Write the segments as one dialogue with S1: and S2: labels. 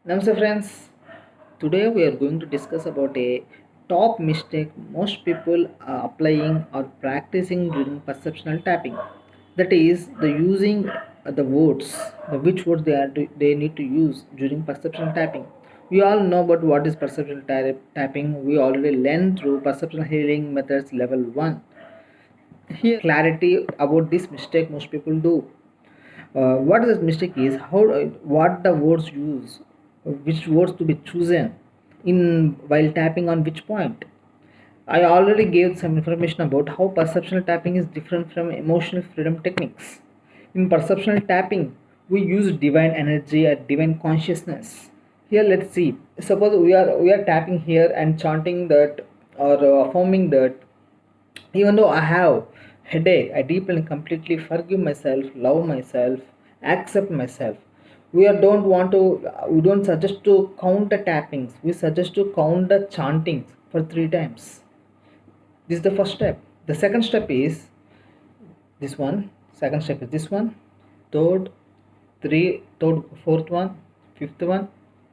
S1: Namaste friends. Today we are going to discuss about a top mistake most people are applying or practicing during perceptual tapping. That is the using the words, which words they need to use during perceptual tapping. We all know about what is perceptual tapping. We already learned through perceptual healing methods level 1. Here clarity about this mistake most people do. What this mistake is how what the words use, which words to be chosen in while tapping on which point. I already gave some information about how perceptual tapping is different from emotional freedom techniques. In perceptual tapping, we use divine energy or divine consciousness. Here, let's see. Suppose we are tapping here and chanting that or affirming that even though I have headache, I deeply and completely forgive myself, love myself, accept myself. We don't suggest to count the tappings. We suggest to count the chantings for 3 times. This is the first step. The second step is this one. Second step is this one. Third, fourth one, fifth one,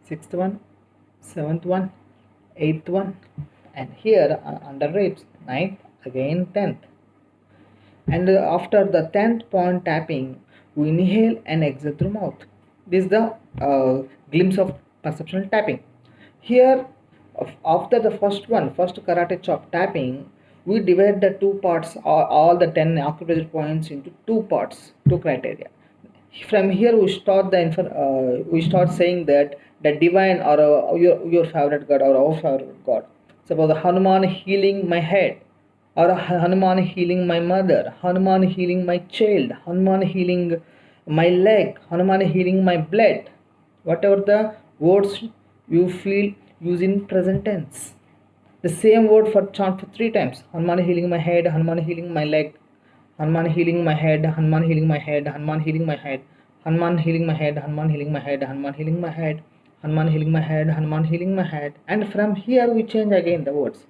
S1: sixth one, seventh one, eighth one, and here under ribs, ninth, again 10th. And after the 10th point tapping, we inhale and exhale through mouth. This is the glimpse of perceptual tapping. Here, after the first karate chop tapping, we divide the two parts, all the 10 acupressure points into two parts, two criteria. From here, we start saying that the divine or your favorite god or our favorite god. Suppose Hanuman healing my head, or Hanuman healing my mother, Hanuman healing my child, Hanuman healing my leg, Hanuman healing my blood. Whatever the words you feel, use in present tense. The same word for chant for 3 times. Hanuman healing my head, Hanuman healing my leg, Hanuman healing my head, Hanuman healing my head, Hanuman healing my head, Hanuman healing my head, Hanuman healing my head, Hanuman healing my head, Hanuman healing my head, Hanuman healing my head. And from here we change again the words.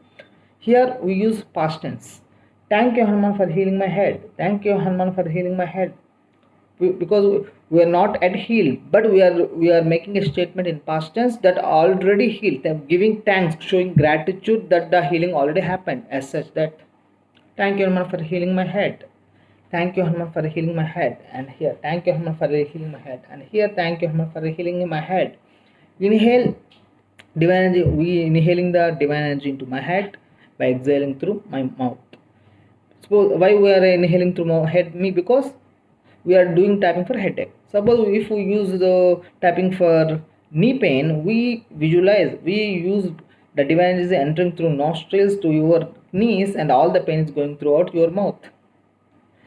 S1: Here we use past tense. Thank you Hanuman for healing my head. Thank you Hanuman for healing my head. Because we are not at heal, but we are making a statement in past tense that already healed. They're giving thanks, showing gratitude that the healing already happened. As such that thank you Hanuman for healing my head. Thank you Hanuman for healing my head. And here thank you Hanuman for healing my head. And here thank you Hanuman for healing my head. Inhale divine energy. We inhaling the divine energy into my head by exhaling through my mouth. Suppose why we are inhaling through my head? Because we are doing tapping for headache. Suppose if we use the tapping for knee pain, we visualize, we use the divine energy entering through nostrils to your knees, and all the pain is going throughout your mouth.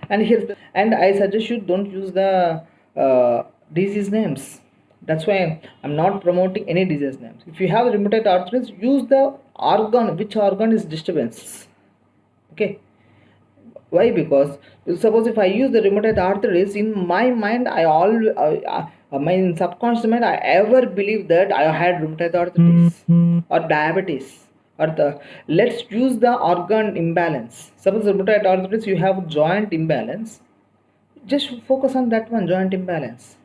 S1: And I suggest you don't use the disease names. That's why I'm not promoting any disease names. If you have rheumatoid arthritis, use the organ, which organ is disturbance. Okay, why? Because suppose if I use the rheumatoid arthritis, in my mind my subconscious mind, I ever believe that I had rheumatoid arthritis or diabetes, or the let's use the organ imbalance. Suppose rheumatoid arthritis, you have joint imbalance, just focus on that one, joint imbalance.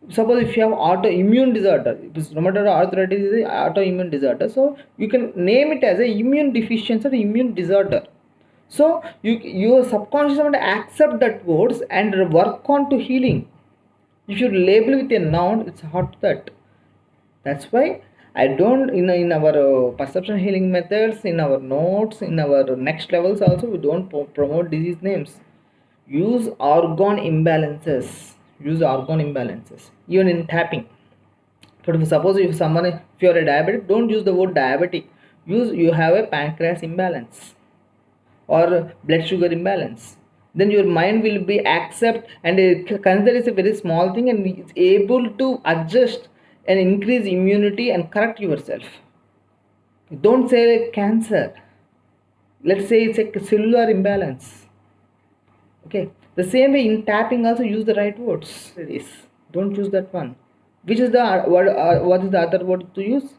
S1: Suppose if you have autoimmune disorder, if rheumatoid arthritis is an autoimmune disorder, so you can name it as a immune deficiency or immune disorder. So your subconscious mind accept that words and work on to healing. If you label with a noun, it's hard to that. That's why I don't in our perception healing methods, in our notes, in our next levels also, we don't promote disease names. Use organ imbalances. Use organ imbalances even in tapping. But suppose if you're a diabetic, don't use the word diabetic. Use you have a pancreas imbalance or blood sugar imbalance. Then your mind will be accept and consider it's a very small thing, and it's able to adjust and increase immunity and correct yourself. Don't say cancer. Let's say it's a cellular imbalance. Okay. The same way in tapping also, use the right words. Don't use that one. Which is the what is the other word to use?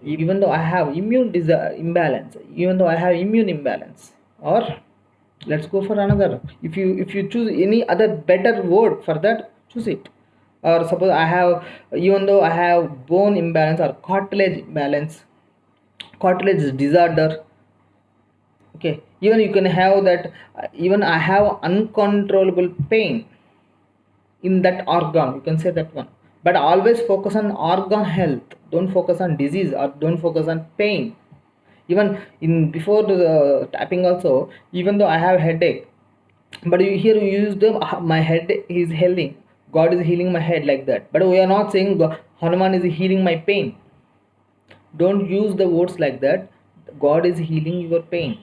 S1: Even though I have imbalance, even though I have immune imbalance, or let's go for another. If you choose any other better word for that, choose it. Or suppose I have, even though I have bone imbalance or cartilage imbalance, cartilage disorder, okay, even you can have that, even I have uncontrollable pain in that organ, you can say that one. But always focus on organ health, don't focus on disease or don't focus on pain. Even in before the tapping also, even though I have headache, but you here you use the my head is healing, God is healing my head, like that. But we are not saying Hanuman is healing my pain. Don't use the words like that. God is healing your pain.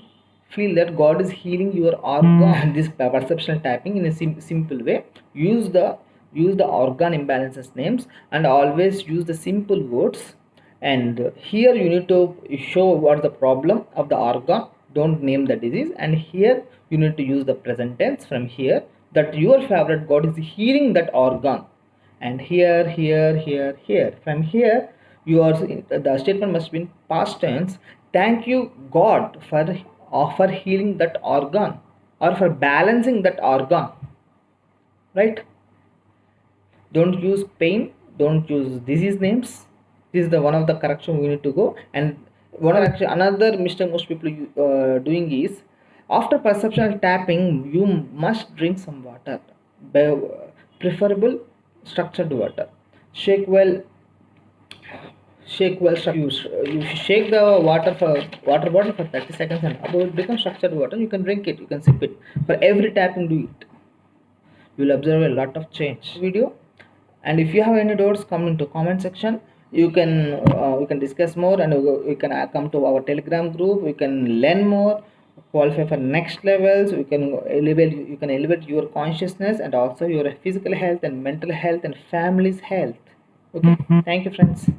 S1: Feel that God is healing your organ. This perceptual tapping in a simple way. Use the organ imbalances names and always use the simple words. And here you need to show what the problem of the organ. Don't name the disease. And here you need to use the present tense from here, that your favorite God is healing that organ. And here from here, your the statement must be in past tense. Thank you God for healing that organ, or for balancing that organ, right? Don't use pain, don't use disease names. This is the one of the correction we need to go. And another mistake most people doing is, after perceptual tapping you must drink some water, preferable structured water. Shake well, you shake the water bottle for 30 seconds, and above it becomes structured water. You can drink it, you can sip it. For every tapping do it, you'll observe a lot of change video. And if you have any doubts, come into comment section. You can discuss more, and you can come to our Telegram group. You can learn more, qualify for next levels. You can elevate your consciousness, and also your physical health and mental health and family's health. Okay. Thank you, friends.